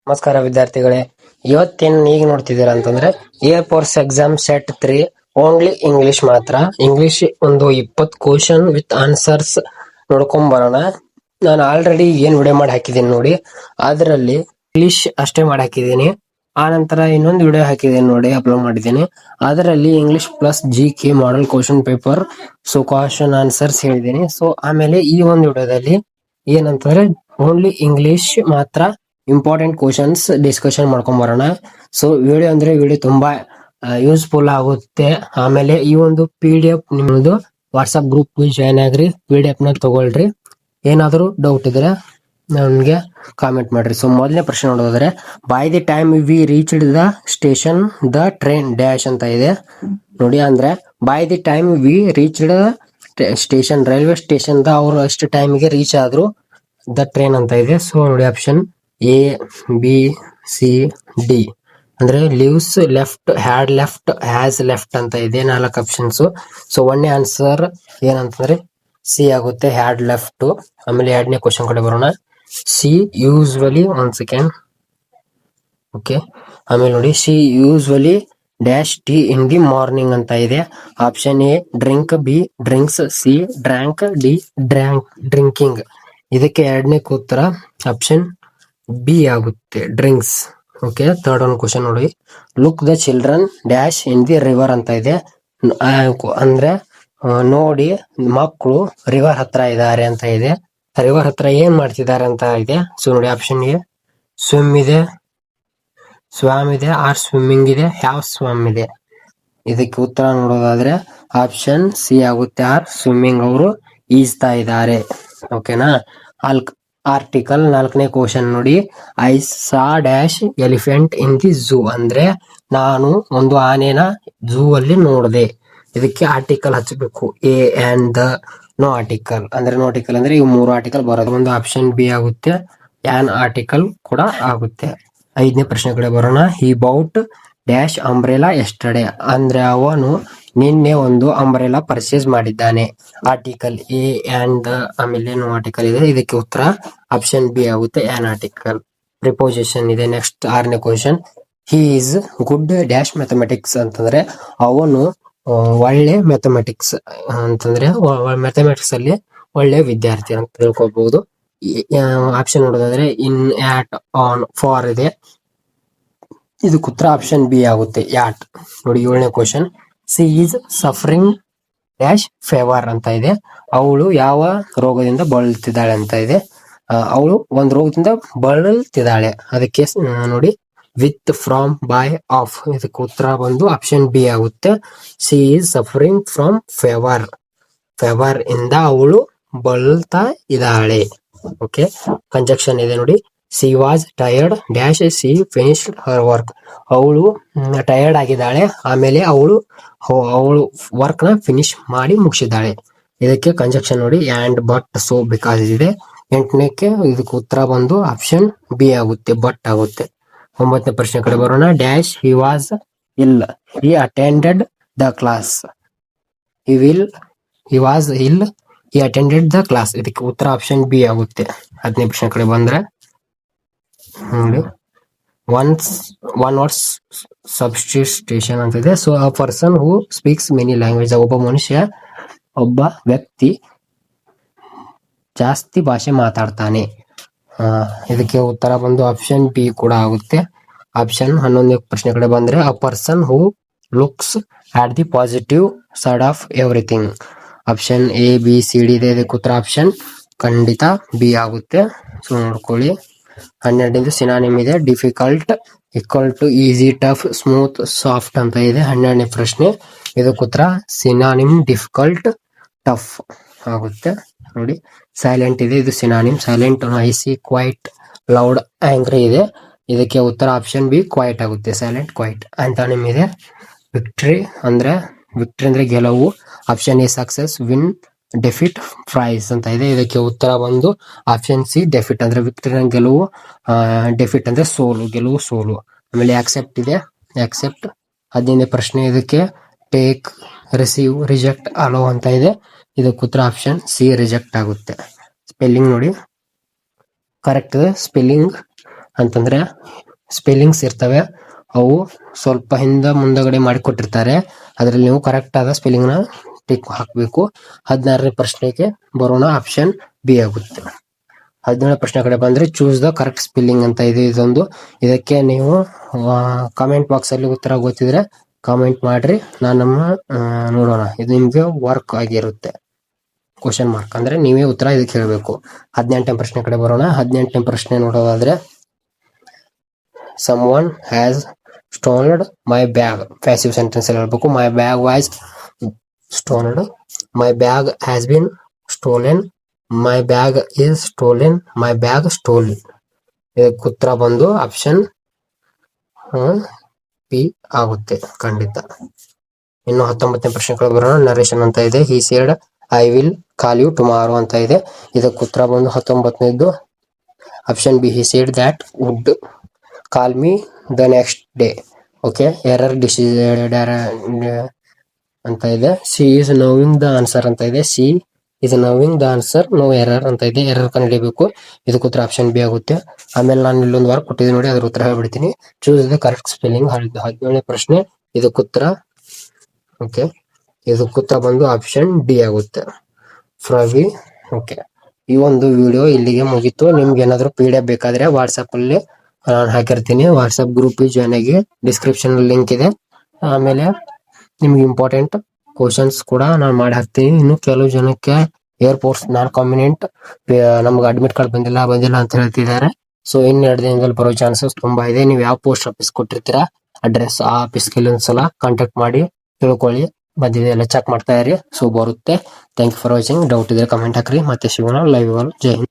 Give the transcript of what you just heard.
ನಮಸ್ಕಾರ ವಿದ್ಯಾರ್ಥಿಗಳೇ, ಇವತ್ತೇನು ಈಗ ನೋಡ್ತಿದ್ದೀರಾ ಅಂತಂದ್ರೆ air force exam set 3 only English ಮಾತ್ರ. ಇಂಗ್ಲಿಷ್ ಒಂದು 20 ಕ್ವಶನ್ ವಿತ್ ಆನ್ಸರ್ಸ್ ನೋಡ್ಕೊಂಡ್ ಬರೋಣ. ನಾನು ಆಲ್ರೆಡಿ ಏನ್ ವಿಡಿಯೋ ಮಾಡಿ ಹಾಕಿದ್ದೀನಿ ನೋಡಿ, ಅದರಲ್ಲಿ ಇಂಗ್ಲಿಷ್ ಅಷ್ಟೇ ಮಾಡಿ ಹಾಕಿದ್ದೀನಿ. ಆ ನಂತರ ಇನ್ನೊಂದು ವಿಡಿಯೋ ಹಾಕಿದ್ದೀನಿ ನೋಡಿ, ಅಪ್ಲೋಡ್ ಮಾಡಿದ್ದೀನಿ. ಅದರಲ್ಲಿ English plus GK model question paper so question answers ಹೇಳಿದ್ದೀನಿ. ಸೊ ಆಮೇಲೆ ಈ ಒಂದು ವಿಡಿಯೋದಲ್ಲಿ ಏನಂತಂದ್ರೆ ಓನ್ಲಿ ಇಂಗ್ಲಿಷ್ ಮಾತ್ರ ಇಂಪಾರ್ಟೆಂಟ್ ಕ್ವಶನ್ಸ್ ಡಿಸ್ಕಷನ್ ಮಾಡ್ಕೊಂಡ್ ಬರೋಣ. ಸೊ ವಿಡಿಯೋ ತುಂಬಾ ಯೂಸ್ಫುಲ್ ಆಗುತ್ತೆ. ಆಮೇಲೆ ಈ ಒಂದು PDF ನಿಮ್ಮದು ವಾಟ್ಸ್ಆಪ್ ಗ್ರೂಪ್ ಜಾಯ್ನ್ ಆಗ್ರಿ, PDF ನ ತಗೊಳ್ರಿ. ಏನಾದರೂ ಡೌಟ್ ಇದ್ರೆ ನನಗೆ ಕಾಮೆಂಟ್ ಮಾಡ್ರಿ. ಸೊ ಮೊದಲನೇ ಪ್ರಶ್ನೆ ನೋಡೋದಾದ್ರೆ, by the time we reached the station the train dash ಅಂತ ಇದೆ ನೋಡಿ. ಅಂದ್ರೆ by the time we reached station, railway station the ಅವರು ಅಷ್ಟು ಟೈಮಿಗೆ ರೀಚ್ ಆದ್ರು ದ ಟ್ರೈನ್ ಅಂತ ಇದೆ. ಸೊ ನೋಡಿ option A, B, C, D ಅಂದ್ರೆ leaves, left, had left, has left ಅಂತ ಇದೆ 4 ಆಪ್ಷನ್ಸ್. ಸೊ ಒಂದನೇ ಆನ್ಸರ್ ಏನಂತಂದ್ರೆ C ಆಗುತ್ತೆ, ಹ್ಯಾಡ್ ಲೆಫ್ಟ್. ಆಮೇಲೆ ಎರಡನೇ ಕ್ವಶನ್ ಕಡೆ ಬರೋಣ. C usually, one second, okay. ಆಮೇಲೆ ನೋಡಿ, C usually dash tea in the morning ಅಂತ ಇದೆ. Option A drink, B drinks, C drank, D drinking. ಇದಕ್ಕೆ ಎರಡನೇ ಉತ್ತರ ಆಪ್ಷನ್ B ಆಗುತ್ತೆ, drinks. Okay. Third one question ನೋಡಿ, look the children dash in the river ಅಂತ ಇದೆ. ಅಂದ್ರೆ ನೋಡಿ ಮಕ್ಕಳು ರಿವರ್ ಹತ್ರ ಇದ್ದಾರೆ ಅಂತ ಇದೆ. ರಿವರ್ ಹತ್ರ ಏನ್ ಮಾಡ್ತಿದ್ದಾರೆ ಅಂತ ಇದೆ. ಸೊ ನೋಡಿ ಆಪ್ಷನ್ A ಸ್ವಿಮ್ ಇದೆ, ಸ್ವಾಮ್ ಇದೆ, ಆರ್ ಸ್ವಿಮ್ಮಿಂಗ್ ಇದೆ, ಹ್ಯಾವ್ ಸ್ವಾಮ್ ಇದೆ. ಇದಕ್ಕೆ ಉತ್ತರ ನೋಡೋದಾದ್ರೆ ಆಪ್ಷನ್ C ಆಗುತ್ತೆ, ಆರ್ ಸ್ವಿಮ್ಮಿಂಗ್. ಅವರು ಈಜ್ತಾ ಇದ್ದಾರೆ. ಓಕೆನಾ. ಆರ್ಟಿಕಲ್ 4ನೇ ಕ್ವಶನ್ ನೋಡಿ, I saw dash elephant in the zoo ಅಂದ್ರೆ ನಾನು ಒಂದು ಆನೆನ ಝೂ ಅಲ್ಲಿ ನೋಡಿದೆ. ಇದಕ್ಕೆ ಆರ್ಟಿಕಲ್ ಹಚ್ಚಬೇಕು, a and the. No article ಅಂದ್ರೆ ಈ 3 ಆರ್ಟಿಕಲ್ ಬರೋದು. ಒಂದು ಆಪ್ಷನ್ B ಆಗುತ್ತೆ, ಆನ್ ಆರ್ಟಿಕಲ್ ಕೂಡ ಆಗುತ್ತೆ. 5ನೇ ಪ್ರಶ್ನೆ ಕಡೆ ಬರೋಣ. He bought dash umbrella yesterday ಅಂದ್ರೆ ಅವನು ನಿನ್ನೆ ಒಂದು ಅಂಬ್ರೆಲಾ ಪರ್ಚೇಸ್ ಮಾಡಿದ್ದಾನೆ. ಆರ್ಟಿಕಲ್ ಎ ಅಂಡ್ ದ, ಆಮೇಲೆ ನೋ ಆರ್ಟಿಕಲ್ ಇದೆ. ಇದಕ್ಕೆ ಉತ್ತರ ಆಪ್ಷನ್ B ಆಗುತ್ತೆ, ಆನ್ ಆರ್ಟಿಕಲ್. ಪ್ರಿಪೋಸಿಷನ್ ಇದೆ. ನೆಕ್ಸ್ಟ್ 6ನೇ question, he is good dash mathematics ಅಂತಂದ್ರೆ ಅವನು ಒಳ್ಳೆ ಮ್ಯಾಥಮೆಟಿಕ್ಸ್ ಅಂತಂದ್ರೆ ಮ್ಯಾಥಮೆಟಿಕ್ಸ್ ಅಲ್ಲಿ ಒಳ್ಳೆ ವಿದ್ಯಾರ್ಥಿ ಅಂತ ತಿಳ್ಕೊಬಹುದು. ಆಪ್ಷನ್ ನೋಡೋದಾದ್ರೆ ಇನ್, ಆಟ್, ಆನ್, ಫಾರ್ ಇದೆ. ಇದಕ್ಕೆ ಉತ್ತರ ಆಪ್ಷನ್ B ಆಗುತ್ತೆ, ಯಾಟ್. ನೋಡಿ 7ನೇ question, she is suffering dash fever ಅಂತ ಇದೆ. ಅವಳು ಯಾವ ರೋಗದಿಂದ ಬಳಲ್ತಿದ್ದಾಳೆ ಅಂತ ಇದೆ. ಅವಳು ಒಂದು ರೋಗದಿಂದ ಬಳಲ್ತಿದ್ದಾಳೆ. ಅದಕ್ಕೆ ನೋಡಿ ವಿತ್, ಫ್ರಾಮ್, ಬೈ, ಆಫ್. ಇದಕ್ಕೆ ಉತ್ತರ ಬಂದು ಆಪ್ಷನ್ B ಆಗುತ್ತೆ, C is suffering from favour. Favour ಇಂದ ಅವಳು ಬಳಲ್ತಾ ಇದ್ದಾಳೆ. ಓಕೆ. ಕಂಜಕ್ಷನ್ ಇದೆ ನೋಡಿ, C was tired dash C finished her work. ಅವಳು ಟಯರ್ಡ್ ಆಗಿದ್ದಾಳೆ, ಆಮೇಲೆ ಅವಳು ವರ್ಕ್ ನ ಫಿನಿಶ್ ಮಾಡಿ ಮುಗಿಸಿದ್ದಾಳೆ. ಇದಕ್ಕೆ ಕಂಜಕ್ಷನ್ ನೋಡಿ, ಆ್ಯಂಡ್, ಬಟ್, ಸೋ, ಬಿಕಾಸ್ ಇದೆ. 8ನೇಕ್ಕೆ ಇದಕ್ಕೆ ಉತ್ತರ ಬಂದು ಆಪ್ಷನ್ B ಆಗುತ್ತೆ, ಬಟ್ ಆಗುತ್ತೆ. 9ನೇ ಪ್ರಶ್ನೆ ಕಡೆ ಬರೋಣ. Dash he was ill, he attended the class. He was ill, he attended the class. ಇದಕ್ಕೆ ಉತ್ತರ ಆಪ್ಷನ್ B ಆಗುತ್ತೆ. 10ನೇ ಪ್ರಶ್ನೆ ಕಡೆ ಬಂದ್ರೆ ನೋಡಿ, ಒನ್ ವರ್ಡ್ಸ್ ಸಬ್ಸ್ಟಿಟ್ಯೂಷನ್ ಅಂತಿದೆ. ಸೊ ಅ ಪರ್ಸನ್ ಹೂ ಸ್ಪೀಕ್ಸ್ ಮೆನಿ ಲ್ಯಾಂಗ್ವೇಜ್, ಒಬ್ಬ ವ್ಯಕ್ತಿ ಜಾಸ್ತಿ ಭಾಷೆ ಮಾತಾಡ್ತಾನೆ. ಇದಕ್ಕೆ ಉತ್ತರ ಬಂದು ಆಪ್ಷನ್ B ಕೂಡ ಆಗುತ್ತೆ. ಆಪ್ಷನ್ 11ನೇ ಪ್ರಶ್ನೆ ಕಡೆ ಬಂದ್ರೆ, a person who looks at the positive side of everything. Option A, B, C, D ಇದೆ. ಇದಕ್ಕೆ ಉತ್ತರ ಆಪ್ಷನ್ ಖಂಡಿತ B ಆಗುತ್ತೆ. ಸೊ ನೋಡ್ಕೊಳ್ಳಿ. 12ನೇದು ಸಿನಾನಿಮ್ ಇದೆ. Difficult equal to easy, tough, smooth, soft ಅಂತ ಇದೆ. 12ನೇ ಪ್ರಶ್ನೆ. ಇದಕ್ಕೆ ಉತ್ತರ ಸಿನಾನಿಮ್ ಡಿಫಿಕಲ್ಟ್, ಟಫ್ ಆಗುತ್ತೆ. ನೋಡಿ, ಸೈಲೆಂಟ್ ಇದೆ. ಇದು synonym. Silent, icy, quiet, loud, angry ಇದೆ. ಇದಕ್ಕೆ ಉತ್ತರ ಆಪ್ಷನ್ B ಕ್ವೈಟ್ ಆಗುತ್ತೆ, ಸೈಲೆಂಟ್, ಕ್ವೈಟ್. ಆಂಟಾನಿಮ್ ಇದೆ. ವಿಕ್ಟರಿ ಅಂದ್ರೆ ಗೆಲುವು. Option A success, win, defeat, prize ಅಂತ ಇದೆ. ಇದಕ್ಕೆ ಉತ್ತರ ಬಂದು ಆಪ್ಷನ್ C ಡೆಫಿಟ್ ಅಂದ್ರೆ ವಿಕ್ಟರಿ ಅಂದ್ರೆ ಗೆಲುವು, ಡೆಫಿಟ್ ಅಂದ್ರೆ ಸೋಲು, ಗೆಲುವು, ಸೋಲು. ಆಮೇಲೆ ಆಕ್ಸೆಪ್ಟ್ ಇದೆ, ಆಕ್ಸೆಪ್ಟ್. 15ನೇ ಪ್ರಶ್ನೆ. ಇದಕ್ಕೆ ಟೇಕ್, ರಿಸೀವ್, ರಿಜೆಕ್ಟ್, ಅಲೋ ಅಂತ ಇದೆ. ಇದಕ್ಕೆ ಉತ್ತರ ಆಪ್ಷನ್ C ರಿಜೆಕ್ಟ್ ಆಗುತ್ತೆ. ಸ್ಪೆಲ್ಲಿಂಗ್ ನೋಡಿ, ಕರೆಕ್ಟ್ ಇದೆ ಸ್ಪೆಲ್ಲಿಂಗ್. ಅಂತಂದ್ರೆ ಸ್ಪೆಲ್ಲಿಂಗ್ಸ್ ಇರ್ತವೆ, ಅವು ಸ್ವಲ್ಪ ಮುಂದಗಡೆ ಮಾಡಿಕೊಟ್ಟಿರ್ತಾರೆ. ಅದರಲ್ಲಿ ನೀವು ಕರೆಕ್ಟ್ ಆದ ಸ್ಪೆಲ್ಲಿಂಗ್ ನ ಟಿಕ್ ಹಾಕಬೇಕು. 16ನೇ ಪ್ರಶ್ನೆಗೆ ಬರೋಣ, ಆಪ್ಷನ್ ಬಿ ಆಗುತ್ತೆ. 17ನೇ ಪ್ರಶ್ನೆ ಕಡೆ ಬಂದ್ರೆ ಚೂಸ್ ದ ಕರೆಕ್ಟ್ ಸ್ಪೆಲ್ಲಿಂಗ್ ಅಂತ ಇದೆ. ಇದಕ್ಕೆ ನೀವು ಕಾಮೆಂಟ್ ಬಾಕ್ಸ್ ಅಲ್ಲಿ ಉತ್ತರ ಗೊತ್ತಿದ್ರೆ ಕಾಮೆಂಟ್ ಮಾಡ್ರಿ, ನಾನು ನೋಡೋಣ. ಇದು ನಿಮ್ಗೆ ವರ್ಕ್ ಆಗಿರುತ್ತೆ. ಕ್ವಶನ್ ಮಾರ್ಕ್ ಅಂದ್ರೆ ನೀವೇ ಉತ್ತರ ಇದಕ್ಕೆ ಹೇಳಬೇಕು. 18ನೇ ಪ್ರಶ್ನೆ ಕಡೆ ಬರೋಣ. 18ನೇ ಪ್ರಶ್ನೆ ನೋಡೋದಾದ್ರೆ, someone has stoned my bag. Passive sentence ಅಲ್ಲಿ ಹೇಳ್ಬೇಕು. My bag was stoned, my bag has been stolen, my bag is stolen, my bag stole. ಇದಕ್ಕೆ ಉತ್ತರ ಬಂದು ಆಪ್ಷನ್ ಪಿ ಆಗುತ್ತೆ ಖಂಡಿತ. ಇನ್ನು 19ನೇ ಪ್ರಶ್ನೆ ಬರೋಣ. ನರೇಶನ್ ಅಂತ ಇದೆ. He said I will call you tomorrow ಅಂತ ಇದೆ. ಇದಕ್ಕೆ ಉತ್ತರ ಬಂದು 19ನೇದು option B. He said that would call me the next day. Okay, error decided ಅಂತ ಇದೆ. She is knowing the answer ಅಂತ ಇದೆ. She is knowing the answer, no error ಅಂತ ಇದೆ. ಎರರ್ ಕಂಡುಹಿಡಿಯಬೇಕು. ಇದಕ್ಕೆ ಉತ್ತರ ಆಪ್ಷನ್ ಬಿ ಆಗುತ್ತೆ. ಆಮೇಲೆ ನಾನು ಇಲ್ಲೊಂದು ವಾರ ಕೊಟ್ಟಿದ್ದೀನಿ ನೋಡಿ, ಅದ್ರ ಉತ್ತರ ಹೇಳ್ಬಿಡ್ತೀನಿ. Choose the correct spelling. 17ನೇ ಪ್ರಶ್ನೆ ಇದಕ್ಕೆ ಉತ್ತರ. ಓಕೆ, ಇದಕ್ಕೆ ಉತ್ತರ ಬಂದು ಆಪ್ಷನ್ ಡಿ ಆಗುತ್ತೆ. ಫ್ರವಿ. ಓಕೆ, ಈ ಒಂದು ವಿಡಿಯೋ ಇಲ್ಲಿಗೆ ಮುಗೀತು. ನಿಮ್ಗೆ ಏನಾದ್ರು PDF ಬೇಕಾದ್ರೆ ವಾಟ್ಸಪ್ ಅಲ್ಲಿ ನಾನು ಹಾಕಿರ್ತೀನಿ. ವಾಟ್ಸಪ್ ಗ್ರೂಪ್ ಜಾಯ್ನ್ ಆಗಿ, ಡಿಸ್ಕ್ರಿಪ್ಷನ್ ಲಿಂಕ್ ಇದೆ. ಆಮೇಲೆ ನಿಮ್ಗೆ ಇಂಪಾರ್ಟೆಂಟ್ ಕ್ವಶನ್ಸ್ ಕೂಡ ನಾನು ಮಾಡಿ ಹಾಕ್ತೀನಿ. ಇನ್ನು ಕೆಲವು ಜನಕ್ಕೆ ಏರ್ಪೋರ್ಟ್ಸ್ ನಾನ್ ಕಾಂಬಿನೆಂಟ್ ನಮ್ಗೆ ಅಡ್ಮಿಟ್ ಕಾರ್ಡ್ ಬಂದಿಲ್ಲ ಅಂತ ಹೇಳ್ತಿದ್ದಾರೆ. ಸೊ ಇನ್ನು 2 ದಿನದಲ್ಲಿ ಬರೋ ಚಾನ್ಸಸ್ ತುಂಬಾ ಇದೆ. ನೀವು ಯಾವ ಪೋಸ್ಟ್ ಆಫೀಸ್ ಕೊಟ್ಟಿರ್ತೀರಾ ಅಡ್ರೆಸ್, ಆ ಆಫೀಸ್ಗೆ ಒಂದ್ಸಲ ಕಾಂಟ್ಯಾಕ್ಟ್ ಮಾಡಿ ತಿಳ್ಕೊಳ್ಳಿ. ಬಂದಿದೆ ಎಲ್ಲ ಚೆಕ್ ಮಾಡ್ತಾ ಇರಿ. ಸೊ ಬರುತ್ತೆ. Thank you for watching. Doubt ಇದ್ರೆ ಕಮೆಂಟ್ ಹಾಕ್ರಿ. ಮತ್ತೆ ಸಿಗೋಣ ಲೈವ್. ಜೈ ಹಿಂದ್.